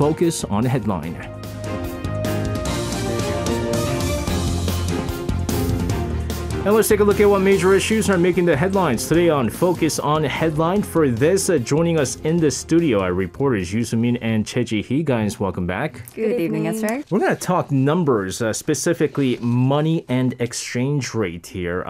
Focus on Headline. And let's take a look at what major issues are making the headlines today on Focus on Headline. For this, joining us in the studio are reporters Yoo Min and Che Ji-hee. Guys, welcome back. Good evening, Esther. We're going to talk numbers, specifically money and exchange rate here.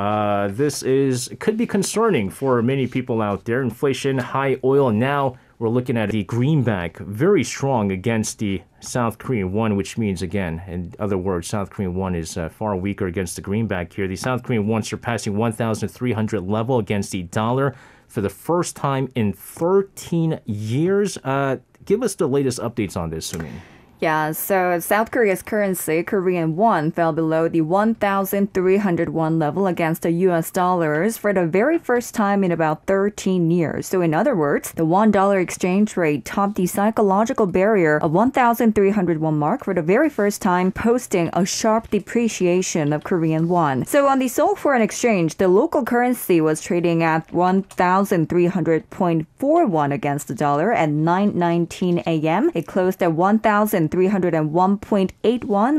This could be concerning for many people out there. Inflation, high oil. Now we're looking at the greenback very strong against the South Korean won, which means, again, in other words, South Korean won is far weaker against the greenback here. The South Korean won surpassing 1,300 level against the dollar for the first time in 13 years. Give us the latest updates on this, Sumin. Yeah, so South Korea's currency, Korean won, fell below the 1,301 level against the U.S. dollars for the very first time in about 13 years. So in other words, the $1 exchange rate topped the psychological barrier of 1,301 mark for the very first time, posting a sharp depreciation of Korean won. So on the Seoul Foreign Exchange, the local currency was trading at 1,300.41 against the dollar at 9:19 a.m. It closed at 1,301.81,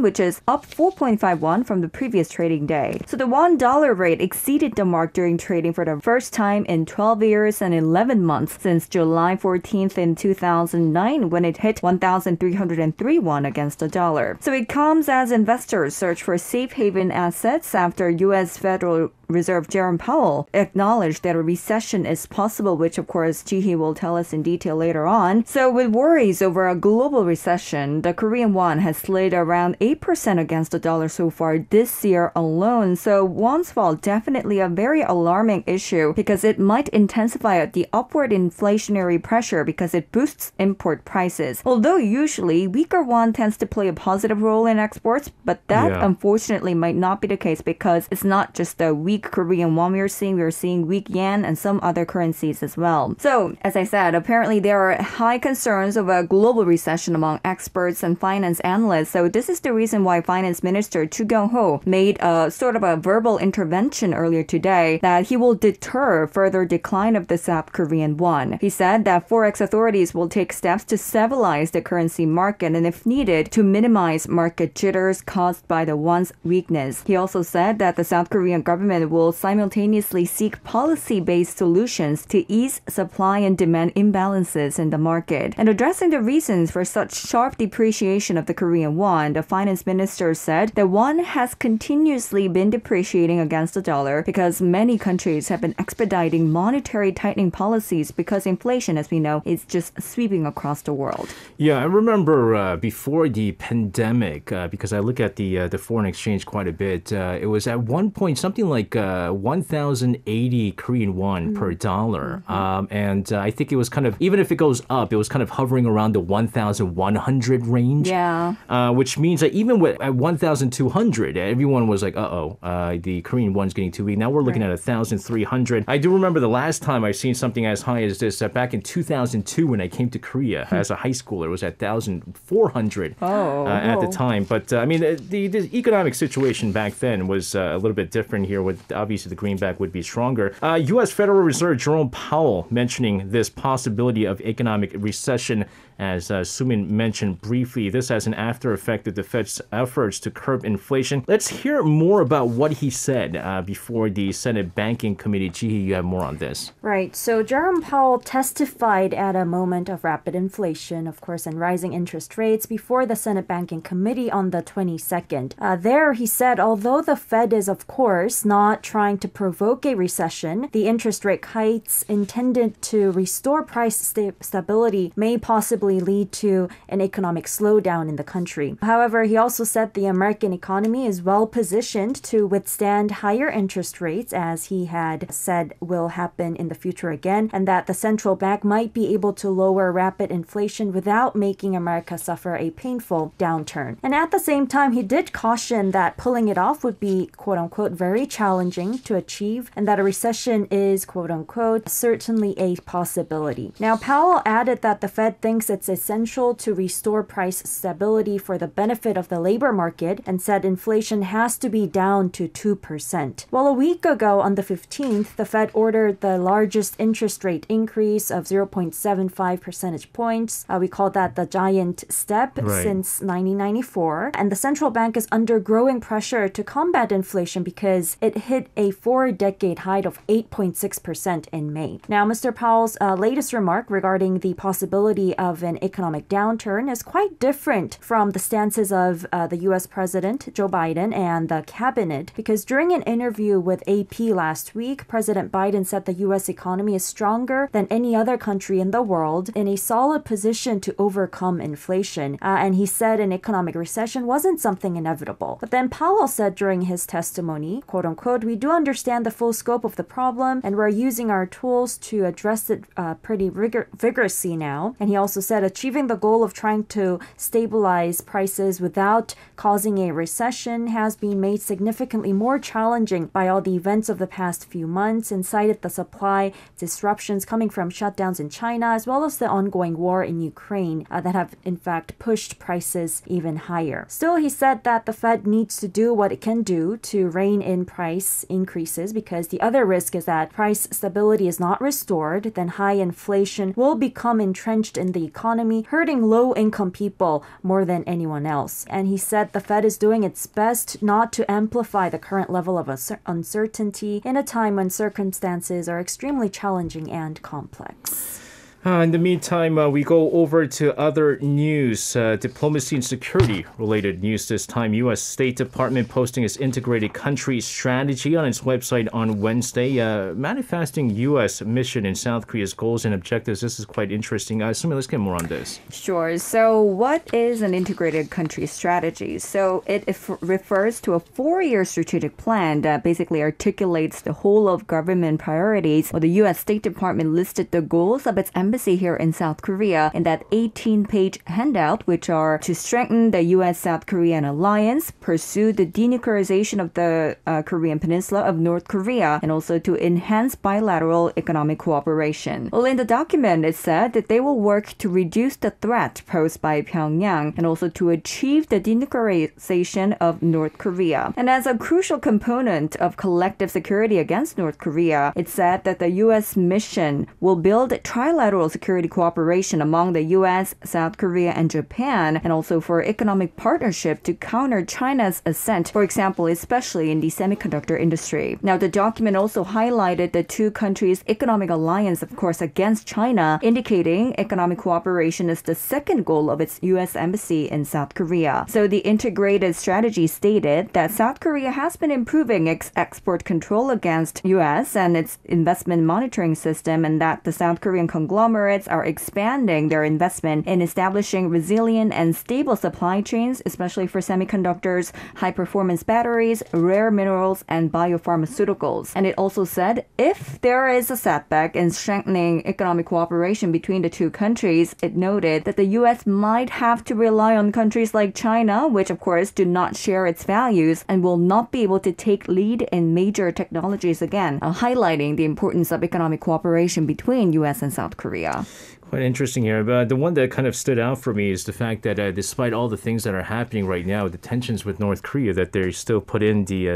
which is up 4.51 from the previous trading day. So the $1 rate exceeded the mark during trading for the first time in 12 years and 11 months since July 14th in 2009 when it hit 1,303 against the dollar. So it comes as investors search for safe haven assets after U.S. Federal Reserve Jerome Powell acknowledged that a recession is possible, which of course Ji-hee will tell us in detail later on. So with worries over a global recession, the Korean won has slid around 8% against the dollar so far this year alone. So won's fall definitely a very alarming issue because it might intensify the upward inflationary pressure because it boosts import prices. Although usually weaker won tends to play a positive role in exports, but that unfortunately might not be the case because it's not just the weak Korean won we're seeing weak yen and some other currencies as well. So, as I said, apparently there are high concerns of a global recession among experts and finance analysts. So this is the reason why Finance Minister Chu Kyung-ho made a sort of a verbal intervention earlier today that he will deter further decline of the South Korean won. He said that Forex authorities will take steps to stabilize the currency market and if needed to minimize market jitters caused by the won's weakness. He also said that the South Korean government will simultaneously seek policy-based solutions to ease supply and demand imbalances in the market. And addressing the reasons for such sharp depreciation of the Korean won, the finance minister said the won has continuously been depreciating against the dollar because many countries have been expediting monetary tightening policies because inflation, as we know, is just sweeping across the world. Yeah, I remember before the pandemic, because I look at the foreign exchange quite a bit, it was at one point something like 1,080 Korean won per dollar. And I think it was kind of, even if it goes up, it was kind of hovering around the 1,100 range. Yeah. Which means that even at 1,200, everyone was like, the Korean won's getting too weak. Now we're looking at 1,300. I do remember the last time I've seen something as high as this, back in 2002 when I came to Korea as a high schooler. It was at 1,400 at the time. But I mean, the economic situation back then was a little bit different here with obviously the greenback would be stronger. U.S. Federal Reserve Jerome Powell mentioning this possibility of economic recession. As Sumin mentioned briefly, this has an after effect of the Fed's efforts to curb inflation. Let's hear more about what he said before the Senate Banking Committee. Ji-hee, you have more on this. Right. So Jerome Powell testified at a moment of rapid inflation, of course, and rising interest rates before the Senate Banking Committee on the 22nd. There he said, although the Fed is, of course, not trying to provoke a recession, the interest rate hikes intended to restore price stability may possibly lead to an economic slowdown in the country. However, he also said the American economy is well positioned to withstand higher interest rates, as he had said will happen in the future again, and that the central bank might be able to lower rapid inflation without making America suffer a painful downturn. And at the same time, he did caution that pulling it off would be, quote unquote, very challenging challenging to achieve and that a recession is, quote unquote, certainly a possibility. Now, Powell added that the Fed thinks it's essential to restore price stability for the benefit of the labor market and said inflation has to be down to 2%. Well, a week ago on the 15th, the Fed ordered the largest interest rate increase of 0.75 percentage points. We call that the giant step since 1994. And the central bank is under growing pressure to combat inflation because it hit a 4-decade high of 8.6% in May. Now, Mr. Powell's latest remark regarding the possibility of an economic downturn is quite different from the stances of the U.S. President Joe Biden and the cabinet, because during an interview with AP last week, President Biden said the U.S. economy is stronger than any other country in the world, in a solid position to overcome inflation. And he said an economic recession wasn't something inevitable. But then Powell said during his testimony, quote unquote, "We do understand the full scope of the problem and we're using our tools to address it pretty vigorously now." And he also said achieving the goal of trying to stabilize prices without causing a recession has been made significantly more challenging by all the events of the past few months, and cited the supply disruptions coming from shutdowns in China as well as the ongoing war in Ukraine that have in fact pushed prices even higher. Still, he said that the Fed needs to do what it can do to rein in price increases, because the other risk is that price stability is not restored, then high inflation will become entrenched in the economy, hurting low-income people more than anyone else. And he said the Fed is doing its best not to amplify the current level of uncertainty in a time when circumstances are extremely challenging and complex. In the meantime, we go over to other news, diplomacy and security-related news this time. U.S. State Department posting its integrated country strategy on its website on Wednesday, manifesting U.S. mission in South Korea's goals and objectives. This is quite interesting. Sumi, let's get more on this. Sure. So what is an integrated country strategy? So it refers to a 4-year strategic plan that basically articulates the whole of government priorities. Well, the U.S. State Department listed the goals of its embassy here in South Korea in that 18-page handout, which are to strengthen the U.S.-South Korean alliance, pursue the denuclearization of the Korean Peninsula of North Korea, and also to enhance bilateral economic cooperation. Well, in the document, it said that they will work to reduce the threat posed by Pyongyang and also to achieve the denuclearization of North Korea. And as a crucial component of collective security against North Korea, it said that the U.S. mission will build trilateral security cooperation among the U.S., South Korea, and Japan, and also for economic partnership to counter China's ascent, for example, especially in the semiconductor industry. Now, the document also highlighted the two countries' economic alliance, of course, against China, indicating economic cooperation is the second goal of its U.S. embassy in South Korea. So the integrated strategy stated that South Korea has been improving its export control against U.S. and its investment monitoring system, and that the South Korean conglomerates are expanding their investment in establishing resilient and stable supply chains, especially for semiconductors, high-performance batteries, rare minerals, and biopharmaceuticals. And it also said if there is a setback in strengthening economic cooperation between the two countries, it noted that the U.S. might have to rely on countries like China, which of course do not share its values and will not be able to take lead in major technologies again, highlighting the importance of economic cooperation between U.S. and South Korea. Quite interesting here. But the one that kind of stood out for me is the fact that despite all the things that are happening right now, the tensions with North Korea, that they still put in the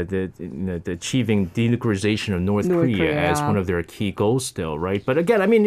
achieving denuclearization of North Korea as one of their key goals still, right? But again, I mean,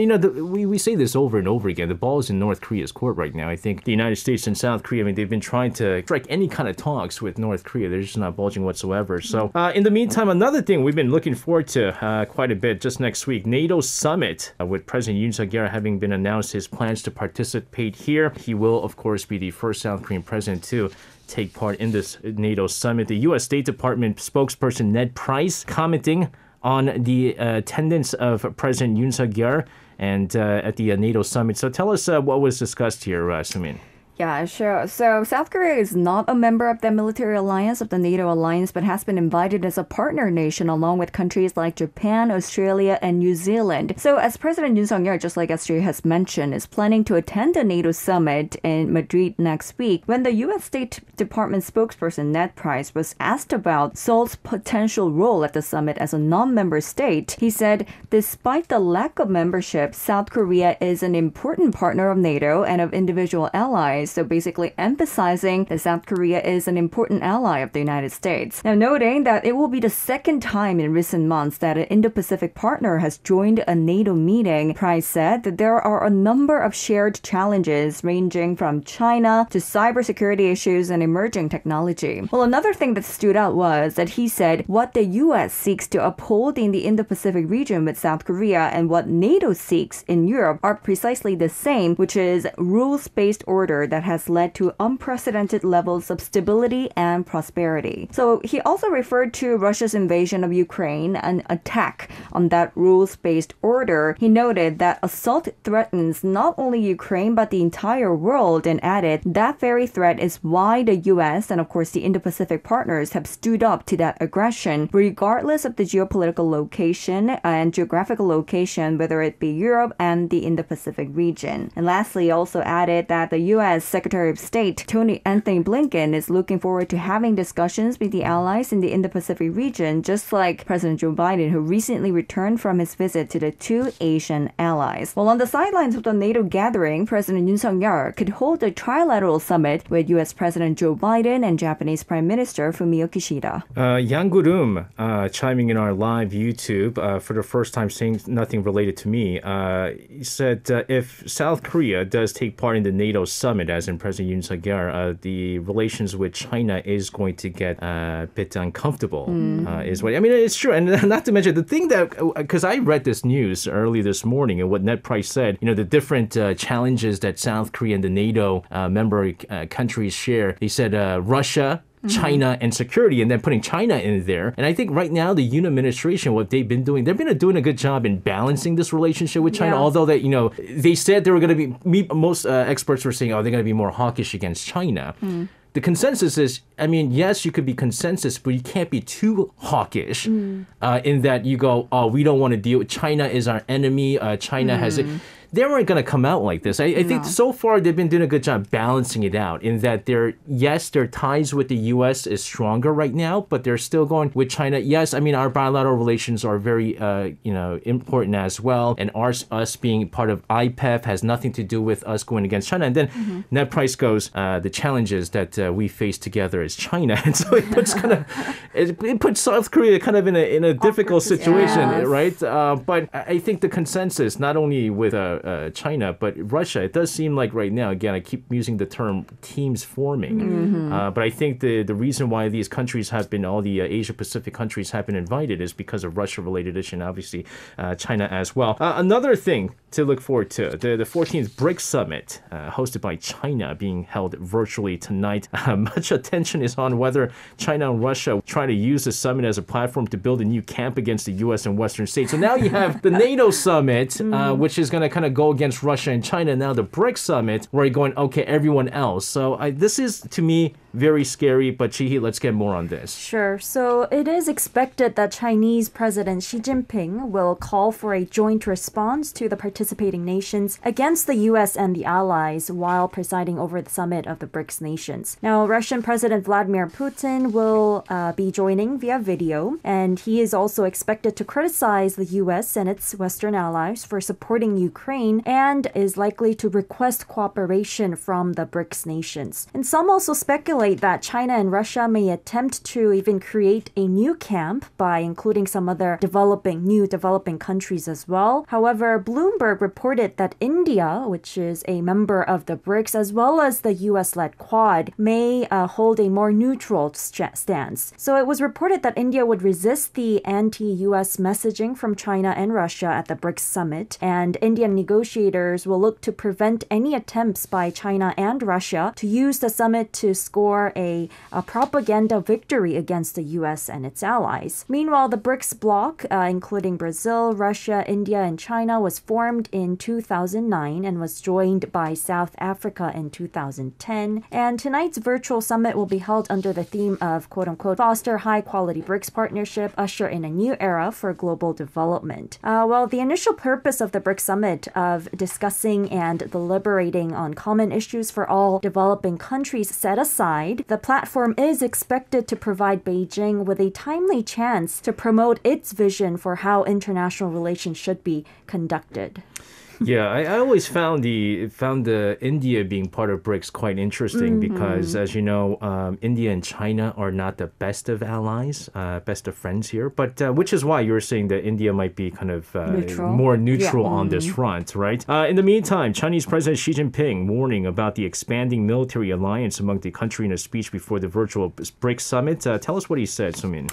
we say this over and over again. The ball is in North Korea's court right now. I think the United States and South Korea, I mean, they've been trying to strike any kind of talks with North Korea. They're just not budging whatsoever. So in the meantime, another thing we've been looking forward to quite a bit just next week, NATO summit with President Yoon Suk-yeol having been announced his plans to participate here. He will, of course, be the first South Korean president to take part in this NATO summit. The U.S. State Department spokesperson Ned Price commenting on the attendance of President Yoon Suk-yeol and at the NATO summit. So tell us what was discussed here, Sumin. Yeah, sure. So South Korea is not a member of the military alliance of the NATO alliance, but has been invited as a partner nation along with countries like Japan, Australia, and New Zealand. So as President Yoon Suk-yeol, just like SJ has mentioned, is planning to attend the NATO summit in Madrid next week. When the U.S. State Department spokesperson Ned Price was asked about Seoul's potential role at the summit as a non-member state, he said, despite the lack of membership, South Korea is an important partner of NATO and of individual allies. So basically emphasizing that South Korea is an important ally of the United States. Now noting that it will be the second time in recent months that an Indo-Pacific partner has joined a NATO meeting, Price said that there are a number of shared challenges ranging from China to cybersecurity issues and emerging technology. Well, another thing that stood out was that he said what the U.S. seeks to uphold in the Indo-Pacific region with South Korea and what NATO seeks in Europe are precisely the same, which is rules-based order that has led to unprecedented levels of stability and prosperity. So he also referred to Russia's invasion of Ukraine, an attack on that rules-based order. He noted that assault threatens not only Ukraine but the entire world and added that very threat is why the U.S. and of course the Indo-Pacific partners have stood up to that aggression regardless of the geopolitical location and geographical location, whether it be Europe and the Indo-Pacific region. And lastly, he also added that the U.S. Secretary of State Anthony Blinken is looking forward to having discussions with the allies in the Indo-Pacific region, just like President Joe Biden, who recently returned from his visit to the two Asian allies. While on the sidelines of the NATO gathering, President Yoon Suk-yeol could hold a trilateral summit with U.S. President Joe Biden and Japanese Prime Minister Fumio Kishida. Yangurum chiming in our live YouTube for the first time saying nothing related to me. He said if South Korea does take part in the NATO summit, as in President Yoon Suk-yeol, the relations with China is going to get a bit uncomfortable. Is what I mean. It's true, and not to mention the thing that because I read this news early this morning and what Ned Price said, the different challenges that South Korea and the NATO member countries share. He said Russia, China and security, and then putting China in there. And I think right now the Yoon administration, what they've been doing a good job in balancing this relationship with China. Yeah. Although that they said they were going to be, most experts were saying, they're going to be more hawkish against China. The consensus is, yes, you could be consensus, but you can't be too hawkish in that you go, we don't want to deal with China is our enemy. China has it. They weren't going to come out like this. I think so far they've been doing a good job balancing it out in that their ties with the U.S. is stronger right now, but they're still going with China. Yes, our bilateral relations are very, important as well. And us being part of IPEF has nothing to do with us going against China. And then Ned Price goes, the challenges that we face together is China. And so it puts South Korea kind of in a difficult situation, right? But I think the consensus, not only with China, but Russia, it does seem like right now, again, I keep using the term teams forming. But I think the reason why these countries have been, all the Asia-Pacific countries have been invited is because of Russia-related issue and obviously China as well. Another thing to look forward to, the 14th BRICS Summit, hosted by China, being held virtually tonight. Much attention is on whether China and Russia try to use the summit as a platform to build a new camp against the U.S. and Western states. So now you have the NATO summit, which is going to kind of go against Russia and China. Now the BRICS Summit, where you're going, okay, everyone else. So this is, to me, very scary. But Chihi, let's get more on this. Sure. So it is expected that Chinese President Xi Jinping will call for a joint response to the participating nations against the U.S. and the allies while presiding over the summit of the BRICS nations. Now, Russian President Vladimir Putin will be joining via video, and he is also expected to criticize the U.S. and its Western allies for supporting Ukraine and is likely to request cooperation from the BRICS nations. And some also speculate that China and Russia may attempt to even create a new camp by including some other developing countries as well. However, Bloomberg reported that India, which is a member of the BRICS, as well as the US-led Quad, may hold a more neutral stance. So it was reported that India would resist the anti-US messaging from China and Russia at the BRICS summit, and Indian negotiators will look to prevent any attempts by China and Russia to use the summit to score for a propaganda victory against the U.S. and its allies. Meanwhile, the BRICS bloc, including Brazil, Russia, India, and China, was formed in 2009 and was joined by South Africa in 2010. And tonight's virtual summit will be held under the theme of, quote-unquote, foster high-quality BRICS partnership, usher in a new era for global development. Well, the initial purpose of the BRICS summit of discussing and deliberating on common issues for all developing countries set aside, the platform is expected to provide Beijing with a timely chance to promote its vision for how international relations should be conducted. Yeah, I always found the India being part of BRICS quite interesting because, as you know, India and China are not the best of allies, best of friends here. But which is why you were saying that India might be kind of more neutral on this front, right? In the meantime, Chinese President Xi Jinping warning about the expanding military alliance among the country in a speech before the virtual BRICS summit. Tell us what he said, Sumin.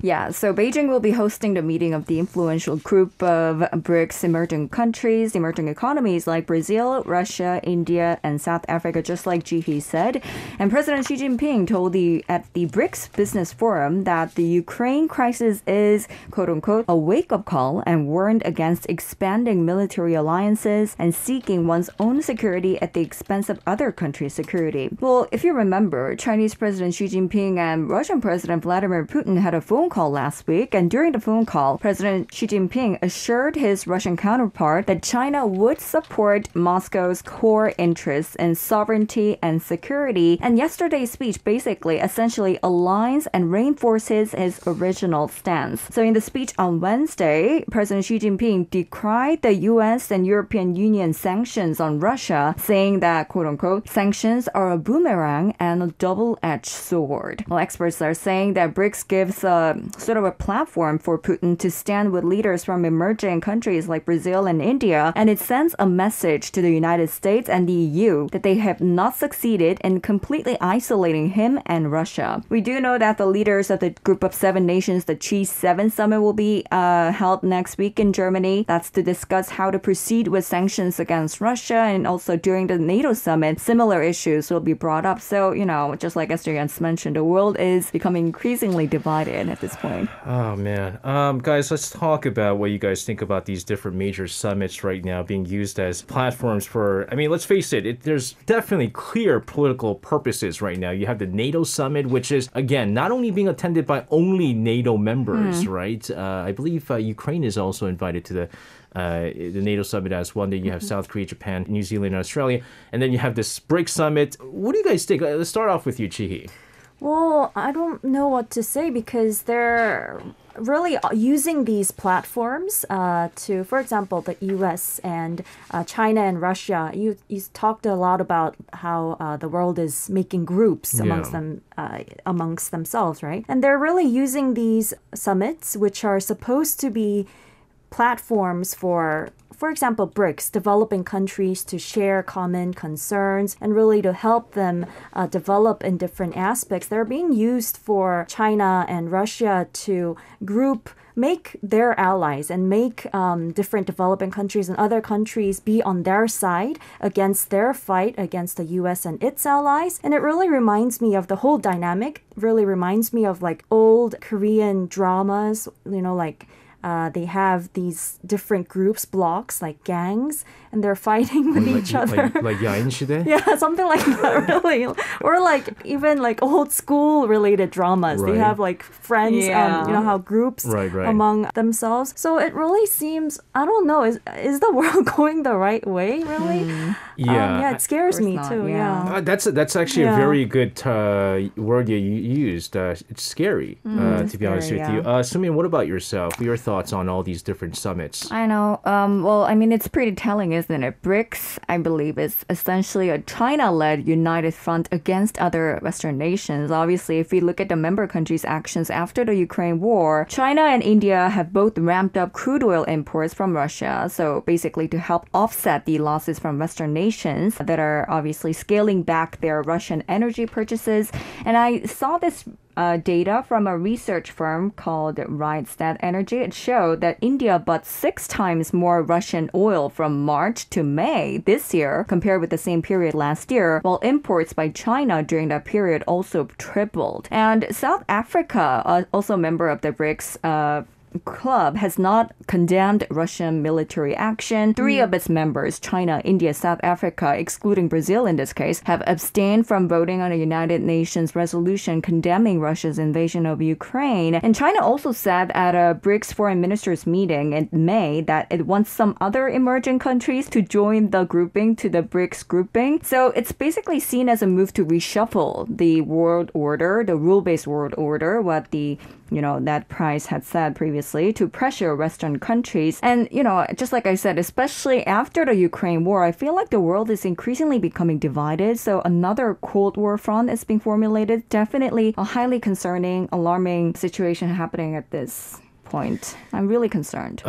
Yeah, so Beijing will be hosting the meeting of the influential group of BRICS emerging countries, emerging economies like Brazil, Russia, India, and South Africa, just like Jihe said. And President Xi Jinping told at the BRICS Business Forum that the Ukraine crisis is, quote-unquote, a wake-up call and warned against expanding military alliances and seeking one's own security at the expense of other countries' security. Well, if you remember, Chinese President Xi Jinping and Russian President Vladimir Putin had a phone call last week, and during the phone call, President Xi Jinping assured his Russian counterpart that China would support Moscow's core interests in sovereignty and security. And yesterday's speech basically essentially aligns and reinforces his original stance. So in the speech on Wednesday, President Xi Jinping decried the U.S. and European Union sanctions on Russia, saying that, quote-unquote, sanctions are a boomerang and a double-edged sword. Well, experts are saying that BRICS gives sort of a platform for Putin to stand with leaders from emerging countries like Brazil and India, and it sends a message to the United States and the EU that they have not succeeded in completely isolating him and Russia. We do know that the leaders of the Group of Seven Nations, the G7 summit, will be held next week in Germany. That's to discuss how to proceed with sanctions against Russia, and also during the NATO summit, similar issues will be brought up. So, you know, just like Esther Jens mentioned, the world is becoming increasingly divided at this point. Oh, man. Guys, let's talk about what you guys think about these different major summits right now being used as platforms for, I mean, let's face it, there's definitely clear political purposes right now. You have the NATO summit, which is, again, not only being attended by only NATO members, right? I believe Ukraine is also invited to the NATO summit as well. Then you have South Korea, Japan, New Zealand, and Australia. And then you have this BRICS summit. What do you guys think? Let's start off with you, Chihi. Well, I don't know what to say because they're really using these platforms to, for example, the U.S. and China and Russia. You talked a lot about how the world is making groups amongst themselves, right? And they're really using these summits, which are supposed to be platforms for example, BRICS, developing countries to share common concerns and really to help them develop in different aspects. They're being used for China and Russia to make their allies and make different developing countries and other countries be on their side against their fight against the U.S. and its allies. And it really reminds me of the whole dynamic, really reminds me of like old Korean dramas, you know, like they have these different groups, blocks, like gangs, and they're fighting with each other. Like 야인시대? Yeah, something like that, really. Or like even like old school related dramas. Right. They have like friends, you know, how groups among themselves. So it really seems, I don't know, is the world going the right way, really? Yeah, it scares me too. Yeah, that's actually a very good word you used. It's scary, to be honest with you. Sumin, what about yourself? Your thoughts on all these different summits? I know. Well, I mean, it's pretty telling, isn't it? BRICS, I believe, is essentially a China-led united front against other Western nations. Obviously, if we look at the member countries' actions after the Ukraine war, China and India have both ramped up crude oil imports from Russia. So basically to help offset the losses from Western nations that are obviously scaling back their Russian energy purchases. And I saw this data from a research firm called Rystad Energy. It showed that India bought 6 times more Russian oil from March to May this year compared with the same period last year, while imports by China during that period also tripled. And South Africa, also a member of the BRICS club, has not condemned Russian military action. 3 of its members, China, India, South Africa, excluding Brazil in this case, have abstained from voting on a United Nations resolution condemning Russia's invasion of Ukraine. And China also said at a BRICS foreign ministers meeting in May that it wants some other emerging countries to join the grouping, to the BRICS grouping. So it's basically seen as a move to reshuffle the world order, the rule-based world order, what the that Price had said previously, to pressure Western countries. And, just like I said, especially after the Ukraine war, I feel like the world is increasingly becoming divided. So another Cold War front is being formulated. Definitely a highly concerning, alarming situation happening at this point. I'm really concerned.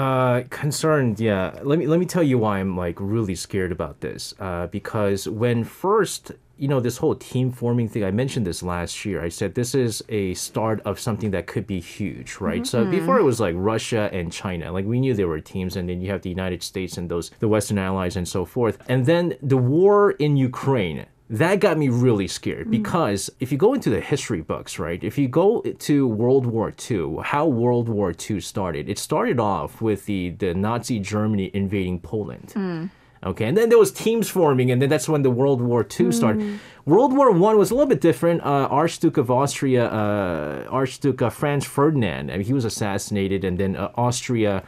Concerned, yeah. Let me tell you why I'm really scared about this. Because when first this whole team forming thing, I mentioned this last year. I said this is a start of something that could be huge, right? Mm-hmm. So before it was Russia and China, we knew there were teams, and then you have the United States and the Western allies and so forth. And then the war in Ukraine, that got me really scared because if you go into the history books, right? If you go to World War II, how World War II started, it started off with the Nazi Germany invading Poland. Okay, and then there was teams forming, and then that's when the World War II started. World War I was a little bit different. Archduke of Austria, Archduke Franz Ferdinand, he was assassinated, and then Austria,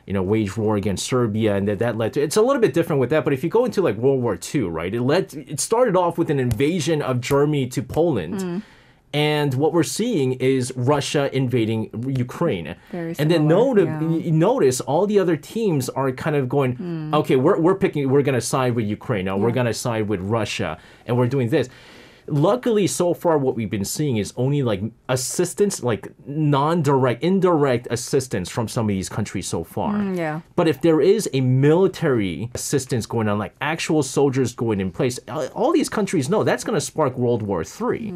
waged war against Serbia, and that led to... It's a little bit different with that, but if you go into World War II, right, it started off with an invasion of Germany to Poland. And what we're seeing is Russia invading Ukraine. And then notice all the other teams are kind of going, okay, we're going to side with Ukraine. Now we're going to side with Russia. And we're doing this. Luckily, so far, what we've been seeing is only assistance, indirect assistance from some of these countries so far. But if there is a military assistance going on, actual soldiers going in place, all these countries know that's going to spark World War III.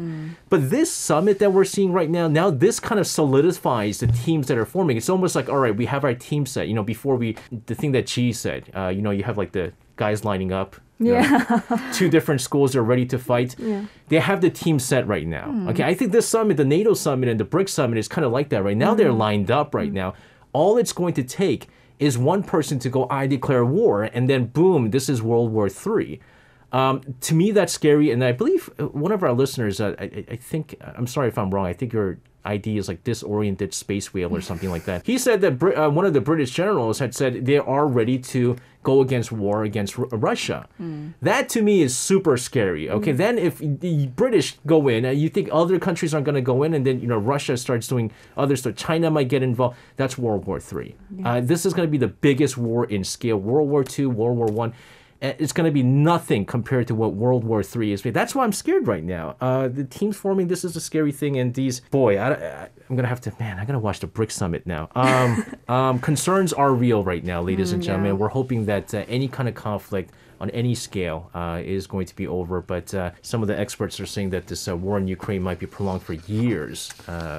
But this summit that we're seeing right now this kind of solidifies the teams that are forming. It's almost all right, we have our team set. Before the thing that Chi said, you have the guys lining up. Two different schools are ready to fight. They have the team set right now. Okay, I think this summit, the NATO summit and the BRICS summit, is kind of like that right now. They're lined up right now. All it's going to take is one person to go, I declare war, and then boom, this is World War III. To me, that's scary, and I believe one of our listeners, I think, I'm sorry if I'm wrong, I think your ID is disoriented space whale or something like that. He said that one of the British generals had said they are ready to go against war against Russia. That to me is super scary. Okay, then if the British go in, you think other countries aren't going to go in, and then Russia starts doing other stuff. China might get involved. That's World War III. This is going to be the biggest war in scale. World War II, World War I. It's going to be nothing compared to what World War III is. That's why I'm scared right now. The teams forming, this is a scary thing. And these, I'm going to have to, I got to watch the BRICS summit now. Concerns are real right now, ladies and gentlemen. We're hoping that any kind of conflict on any scale is going to be over. But some of the experts are saying that this war in Ukraine might be prolonged for years,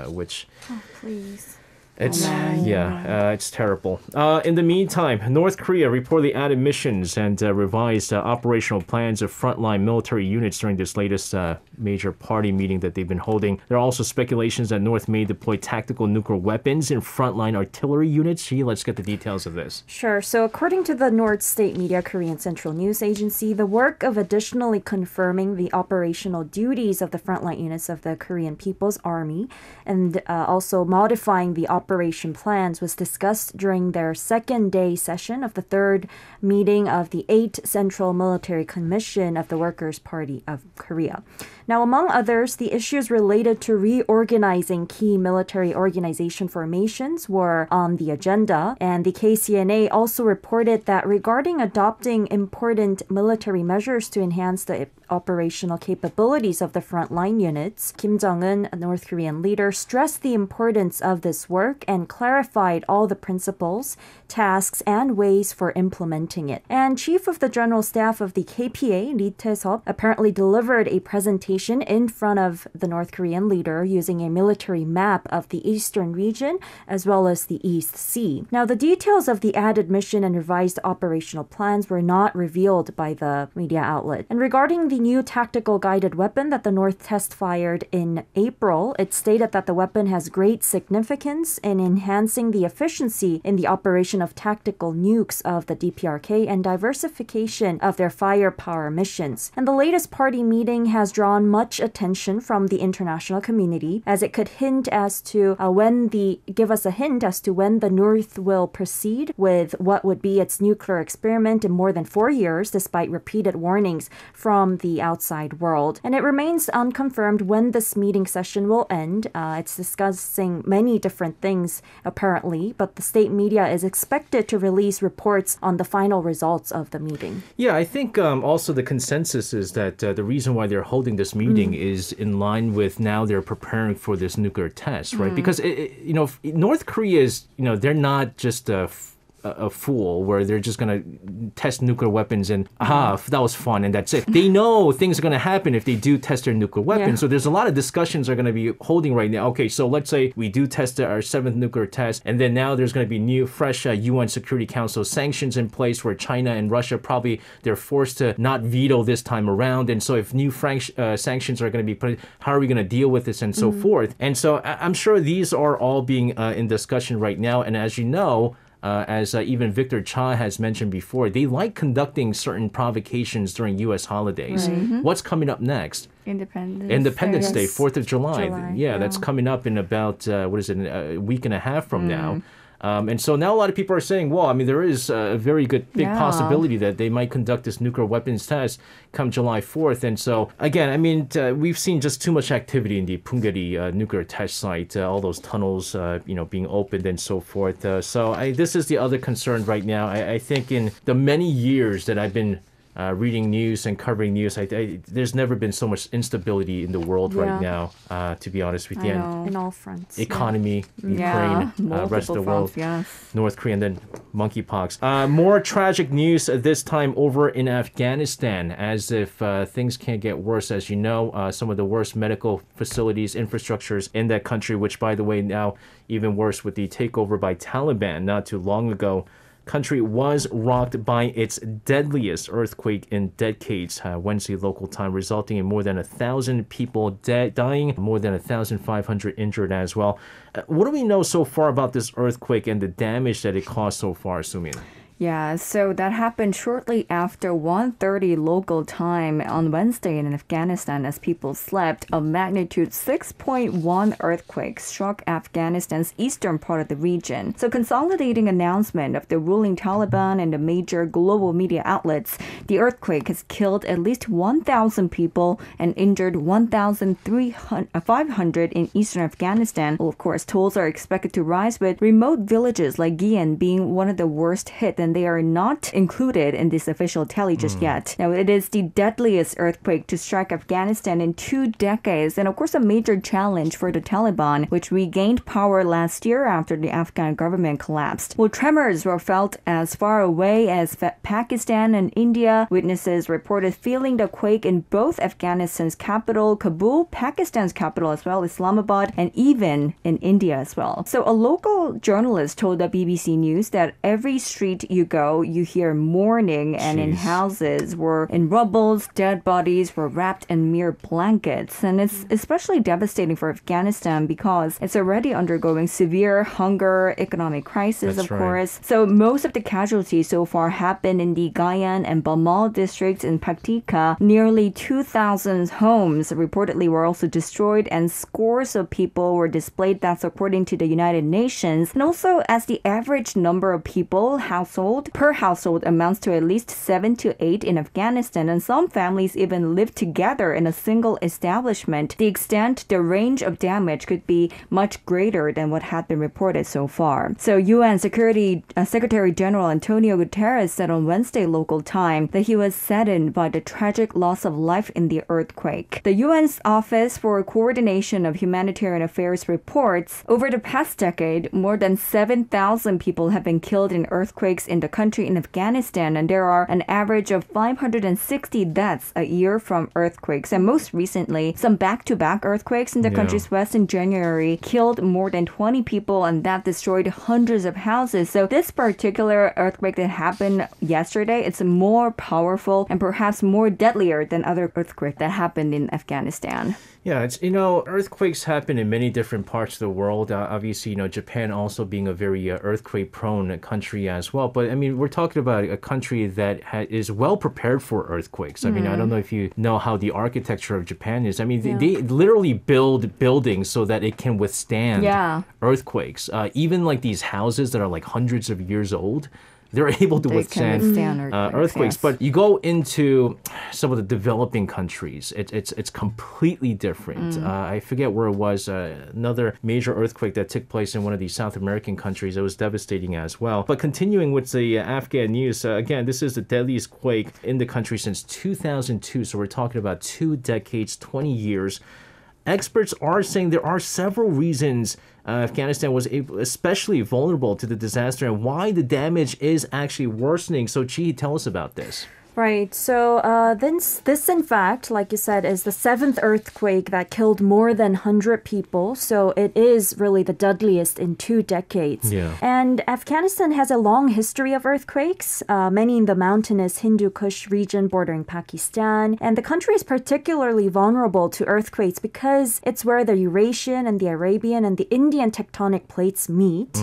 which... Oh, please. It's terrible. In the meantime, North Korea reportedly added missions and revised operational plans of frontline military units during this latest major party meeting that they've been holding. There are also speculations that North may deploy tactical nuclear weapons in frontline artillery units. Let's get the details of this. Sure. So according to the North State Media Korean Central News Agency, the work of additionally confirming the operational duties of the frontline units of the Korean People's Army and also modifying the operation plans was discussed during their second day session of the third meeting of the 8th Central Military Commission of the Workers' Party of Korea. Now, among others, the issues related to reorganizing key military organization formations were on the agenda, and the KCNA also reported that regarding adopting important military measures to enhance the operational capabilities of the frontline units, Kim Jong-un, a North Korean leader, stressed the importance of this work and clarified all the principles, tasks, and ways for implementing it. And Chief of the General Staff of the KPA, Lee Tae-seop, apparently delivered a presentation demonstration in front of the North Korean leader using a military map of the eastern region as well as the East Sea. Now, the details of the added mission and revised operational plans were not revealed by the media outlet. And regarding the new tactical guided weapon that the North test fired in April, it stated that the weapon has great significance in enhancing the efficiency in the operation of tactical nukes of the DPRK and diversification of their firepower missions. And the latest party meeting has drawn much attention from the international community as it could hint as to give us a hint as to when the North will proceed with what would be its nuclear experiment in more than 4 years, despite repeated warnings from the outside world. And it remains unconfirmed when this meeting session will end. It's discussing many different things, apparently, but the state media is expected to release reports on the final results of the meeting. Yeah, I think also the consensus is that the reason why they're holding this meeting is in line with now they're preparing for this nuclear test, right? Because, North Korea is, they're not just a fool where they're just going to test nuclear weapons and that was fun and that's it. They know things are going to happen if they do test their nuclear weapons. Yeah. So there's a lot of discussions are going to be holding right now. Okay, so let's say we do test our 7th nuclear test, and then now there's going to be new, fresh UN Security Council sanctions in place where China and Russia probably they're forced to not veto this time around. And so if new sanctions are going to be put, how are we going to deal with this and so forth? And so I'm sure these are all being in discussion right now. And as you know, as even Victor Cha has mentioned before, they like conducting certain provocations during U.S. holidays. What's coming up next? Independence Day, 4th of July. Yeah, that's coming up in about, a week and a half from now. And so now a lot of people are saying, well, there is a very big possibility that they might conduct this nuclear weapons test come July 4th. And so, again, we've seen just too much activity in the Punggye nuclear test site, all those tunnels, being opened and so forth. This is the other concern right now. I think in the many years that I've been reading news and covering news, there's never been so much instability in the world right now, to be honest with you. In all fronts. Economy, Ukraine, rest of the world, yes. North Korea, and then monkeypox. More tragic news this time over in Afghanistan, as if things can't get worse. As you know, some of the worst medical facilities, infrastructures in that country, which, by the way, now even worse with the takeover by Taliban not too long ago. Country was rocked by its deadliest earthquake in decades, Wednesday local time, resulting in more than 1,000 people dying, more than 1,500 injured as well. What do we know so far about this earthquake and the damage that it caused so far, Sumin? Yeah, so that happened shortly after 1:30 local time on Wednesday in Afghanistan as people slept. A magnitude 6.1 earthquake struck Afghanistan's eastern part of the region. So consolidating announcement of the ruling Taliban and the major global media outlets, the earthquake has killed at least 1,000 people and injured 1,500 in eastern Afghanistan. Well, of course, tolls are expected to rise with remote villages like Gian being one of the worst hit, and they are not included in this official tally just yet. Now, it is the deadliest earthquake to strike Afghanistan in 2 decades, and of course a major challenge for the Taliban, which regained power last year after the Afghan government collapsed. Well, tremors were felt as far away as Pakistan and India. Witnesses reported feeling the quake in both Afghanistan's capital, Kabul, Pakistan's capital as well, Islamabad, and even in India as well. So a local journalist told the BBC News that every street you go, you hear mourning, and in houses were in rubbles, dead bodies were wrapped in mere blankets. And it's especially devastating for Afghanistan because it's already undergoing severe hunger, economic crisis, of course. So most of the casualties so far happened in the Gayan and Bamal districts in Paktika. Nearly 2,000 homes reportedly were also destroyed, and scores of people were displaced. That's according to the United Nations. And also, as the average number of people per household amounts to at least 7 to 8 in Afghanistan, and some families even live together in a single establishment. The extent, the range of damage could be much greater than what had been reported so far. So UN Secretary General Antonio Guterres said on Wednesday local time that he was saddened by the tragic loss of life in the earthquake. The UN's Office for Coordination of Humanitarian Affairs reports over the past decade, more than 7,000 people have been killed in earthquakes in the country in Afghanistan, and there are an average of 560 deaths a year from earthquakes. And most recently, some back-to-back earthquakes in the country's west in January killed more than 20 people, and that destroyed hundreds of houses. So this particular earthquake that happened yesterday, it's more powerful and perhaps more deadlier than other earthquakes that happened in Afghanistan. Yeah, it's, earthquakes happen in many different parts of the world. Obviously, Japan also being a very earthquake-prone country as well. But, I mean, we're talking about a country that is well prepared for earthquakes. I mean, I don't know if you know how the architecture of Japan is. I mean, they literally build buildings so that it can withstand earthquakes. Even like these houses that are like hundreds of years old, they're able to withstand earthquakes. Yes. But you go into some of the developing countries, it's completely different. I forget where it was. Another major earthquake that took place in one of these South American countries. It was devastating as well. But continuing with the Afghan news, again, this is the deadliest quake in the country since 2002. So we're talking about 2 decades, 20 years. Experts are saying there are several reasons Afghanistan was especially vulnerable to the disaster and why the damage is actually worsening. So, Chi, tell us about this. Right. So this, in fact, like you said, is the 7th earthquake that killed more than 100 people. So it is really the deadliest in 2 decades. Yeah. And Afghanistan has a long history of earthquakes, many in the mountainous Hindu Kush region bordering Pakistan. And the country is particularly vulnerable to earthquakes because it's where the Eurasian and the Arabian and the Indian tectonic plates meet.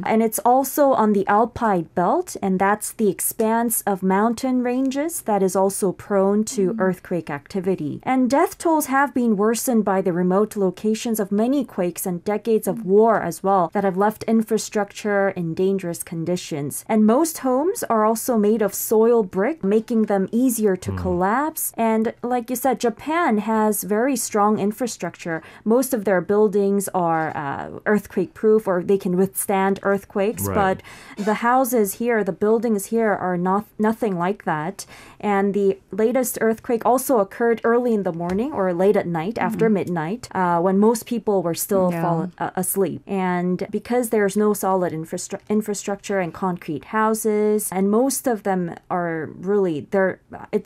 And it's also on the Alpine belt, and that's the expanse of mountain range that is also prone to earthquake activity. And death tolls have been worsened by the remote locations of many quakes and decades of war as well that have left infrastructure in dangerous conditions. And most homes are also made of soil brick, making them easier to collapse. And like you said, Japan has very strong infrastructure. Most of their buildings are earthquake proof, or they can withstand earthquakes. Right. But the houses here, the buildings here are nothing like that. And the latest earthquake also occurred early in the morning or late at night, after midnight, when most people were still asleep. And because there's no solid infrastructure and concrete houses, and most of them are really, they're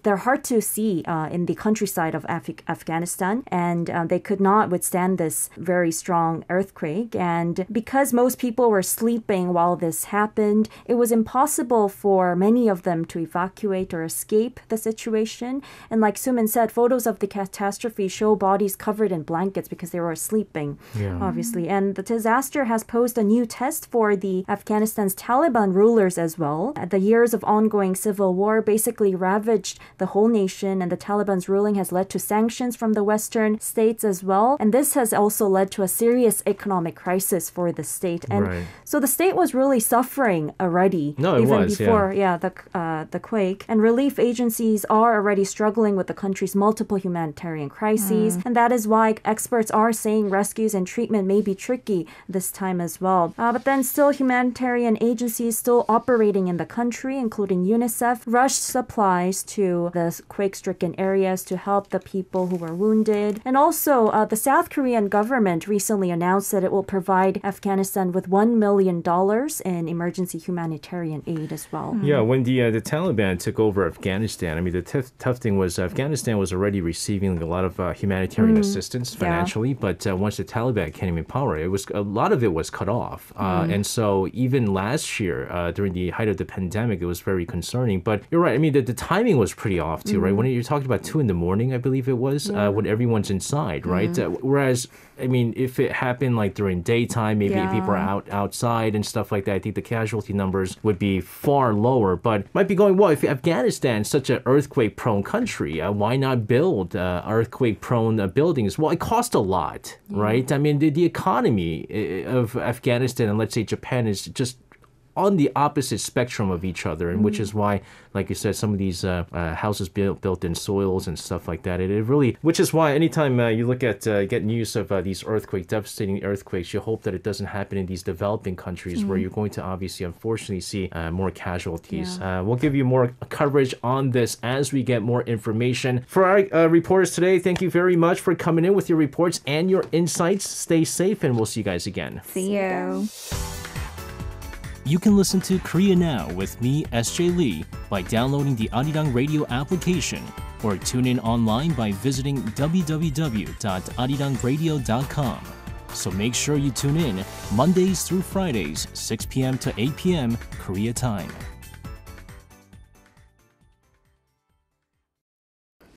hard to see in the countryside of Afghanistan, and they could not withstand this very strong earthquake. And because most people were sleeping while this happened, it was impossible for many of them to evacuate or escape the situation. And like Sumin said, photos of the catastrophe show bodies covered in blankets because they were sleeping, obviously. And the disaster has posed a new test for the Afghanistan's Taliban rulers as well. The years of ongoing civil war basically ravaged the whole nation, and the Taliban's ruling has led to sanctions from the Western states as well. And this has also led to a serious economic crisis for the state. And so the state was really suffering already, even before the quake. And relief agencies are already struggling with the country's multiple humanitarian crises. And that is why experts are saying rescues and treatment may be tricky this time as well. But then still, humanitarian agencies still operating in the country, including UNICEF, rushed supplies to the quake-stricken areas to help the people who were wounded. And also, the South Korean government recently announced that it will provide Afghanistan with $1 million in emergency humanitarian aid as well. Yeah, when the Taliban took over Afghanistan, I mean, the tough thing was Afghanistan was already receiving a lot of humanitarian assistance financially, but once the Taliban came in power, a lot of it was cut off. And so even last year, during the height of the pandemic, it was very concerning. But you're right. I mean, the timing was pretty off too, right? When you're talking about 2 a.m, I believe it was, when everyone's inside, right? Whereas, I mean, if it happened like during daytime, maybe people are outside and stuff like that, I think the casualty numbers would be far lower. But might be going, well, if Afghanistan is such an earthquake-prone country, why not build earthquake-prone buildings? Well, it costs a lot, right? I mean, the economy of Afghanistan and let's say Japan is just on the opposite spectrum of each other, and which is why, like you said, some of these houses built in soils and stuff like that. It really, which is why anytime you look at get news of these devastating earthquakes, you hope that it doesn't happen in these developing countries where you're going to obviously, unfortunately, see more casualties. We'll give you more coverage on this as we get more information. For our reporters today, thank you very much for coming in with your reports and your insights. Stay safe, and we'll see you guys again. See you. You can listen to Korea Now with me, SJ Lee, by downloading the Arirang Radio application or tune in online by visiting www.arirangradio.com. So make sure you tune in Mondays through Fridays, 6 p.m. to 8 p.m. Korea time.